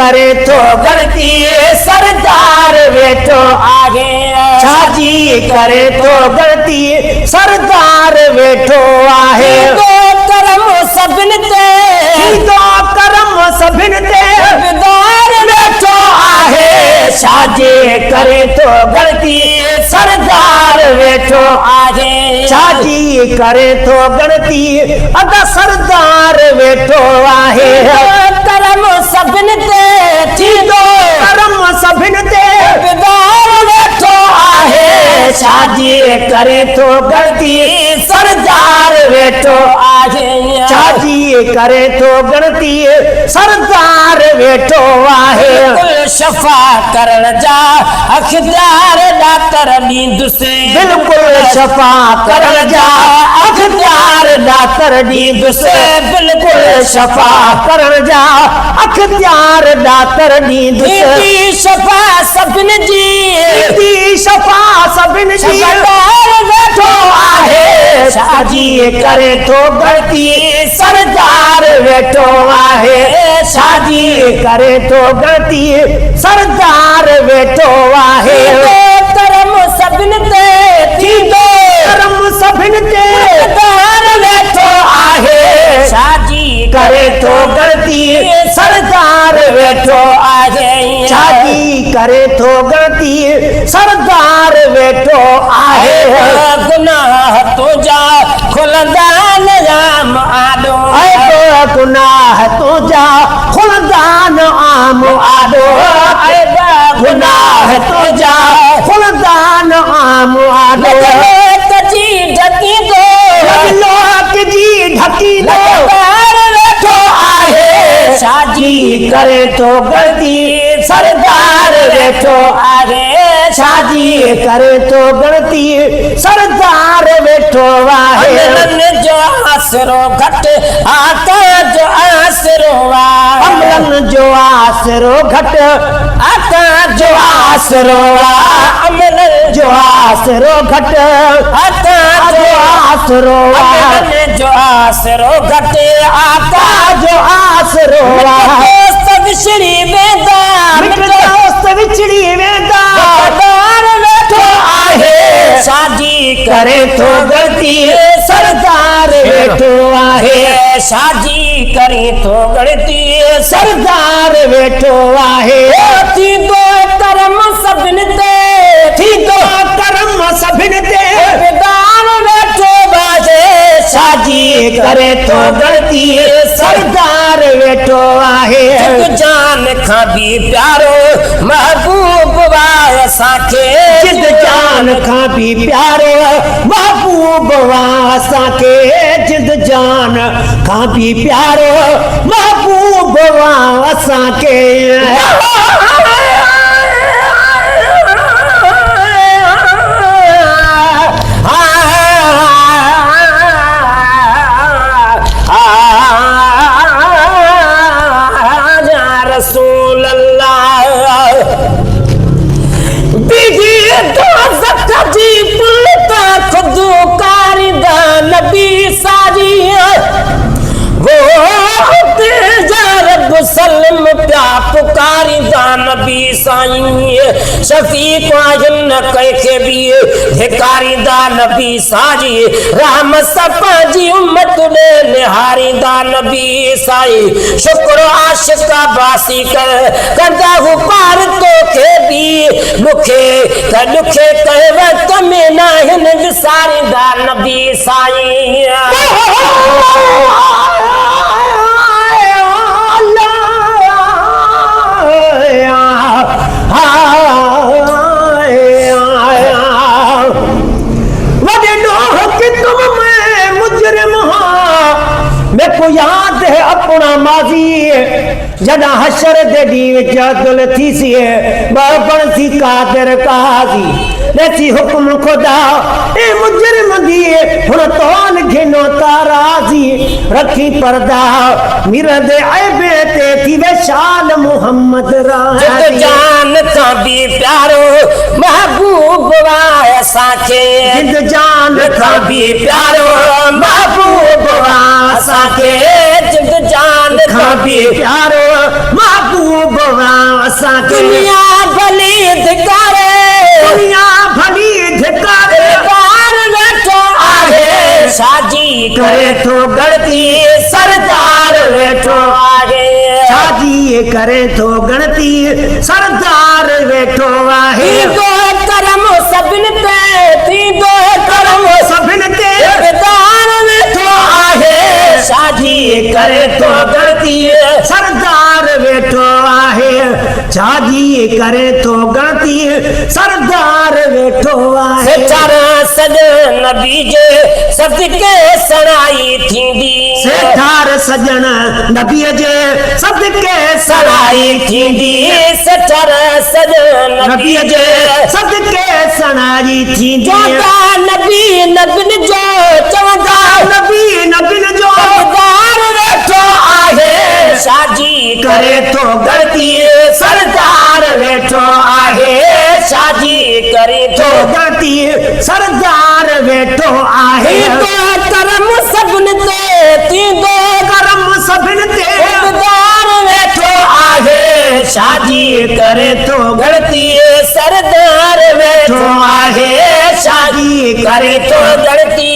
करे तो गलती सरदार वेठो आहे छाजी करे तो गलती सरदार वेठो आहे करम सभिन ते करम सभिन ते सरदार वेठो आहे छाजी करे तो गलती सरदार वेठो आहे छाजी करे तो गलती अदा सरदार वेठो आहे करम सभिन ते करम सभिन ते वेठो आहे छाजी करे तो गलती सरदार वेठो आहे छाजी करे तो गलती सरदार वेठो आहे बिल्कुल शफा करण जा अख्तियार डाक्टर ॾींदुसि बिल्कुल शफा करण जा अख्तियार डाक्टर ॾींदुसि बिल्कुल शफा करण जा अख्तियार डाक्टर ॾींदुसि शफा सभिन जी शफा सभिन जी वेठो आहे छाजी करे तो गलती सरदार वेठो आहे छाजी करे तो गलती सरदार वेठो आहे करम सभिन ते करम सभिन ते वेठो आहे छाजी करे तो गलती सरदार वेठो आहे छाजी करे तो गलती सरदार वेठो आहे गुनाह तुंहिंजा खुलंदा निजाम आॾो गुनाह तुंहिंजा खुलंदा आम आॾो गुनाह तुंहिंजा खुलंदा आम आॾो जी ढकी दो लोक जी ढकी दो वेठो आहे छाजी करे तो गलती सरदार वेठो आहे छाजी करे तो गलती सरदार वेठो आहे अमलन जो आसरो घट आका जो आसरो अमलन जो आसरो घट आका जो आसरो अमलन जो आसरो घट आका जो आसरो अमलन जो आसरो घट आका जो आसरो दोस्त विछड़ी वेंदा दोस्त विछड़ी वेंदा वेठो आहे छाजी करे तो गलती सरदार वेठो आहे छाजी करे तो गलती सरदार वेठो आहे थींदो करम सभिन ते थींदो करम सभिन ते बेदान वेठो बाजे छाजी करे तो गलती सरदार वेठो आहे जान खां भी प्यारो महबूब वाह असांखे जिद जान खां भी प्यारो महबूब वाह असांखे जिद जान खां भी प्यारो महबूब वाह असांखे रसूल अल्लाह बीजी दोज़ख जी पुलता खुदू कारिदा नबी साजी वो रब सलम प्या पुकारिदा नबी साईं शफीक आहिन कंहिंखे बि धिकारींदा नबी साजी रहमत सफ़ा जी उम्मत ॾे निहारींदा नबी साईं शुक्र आशिका बासी कर कंदा हू पार तोखे बि ॾुखे कंहिं वक़्त में नाहिन विसारींदा नबी साईं मेरे याद है अपना माजी जदा हशर दे दी जदल थी सी बन सी कादर काजी लेसी हुक्म खुदा ए मुजरिम दी हुन तोल घिनो ताराजी रखी पर्दा मिर दे ऐबे ते थी वे शान मोहम्मद राजी जान का भी प्यारो महबूब वाह साके जिद जान का भी प्यारो महबूब वाह साके जिद जान खां बि प्यारो महबूब असां दुनिया भली धिकारे दुनिया भली धिकारे बार वेठो आहे साजी करे थो गणती सरदार वेठो आहे शादी करे थो गणती सरदार वेठो आहे थींदो करम सभिनि ते थींदो करम सभिनि ते सरदार वेठो आहे शादी करे थो गणती सरदार वेठो आहे शादी करे थो गणती सरदार वेठो आहे सेठार सज नबी जे सदके सणाई थींदी सेठार सजन नबीअ जे सदके सणाई थींदी सेठार सज नबी नबीअ जे सदके सणाई थींदी चवंदा नबी नबिन जो चवंदा नबी नबिन जो सरदार वेठो आहे शादी करे थो गणती सरदार वेठो आहे शादी करे थो थो गणती सरदार वेठो आहे थींदो करम सभिनि ते थींदो करम सभिनि ते सरदार वेठो आहे शादी करे थो गणती सरदार वेठो आहे शादी करे करे थो तो गणती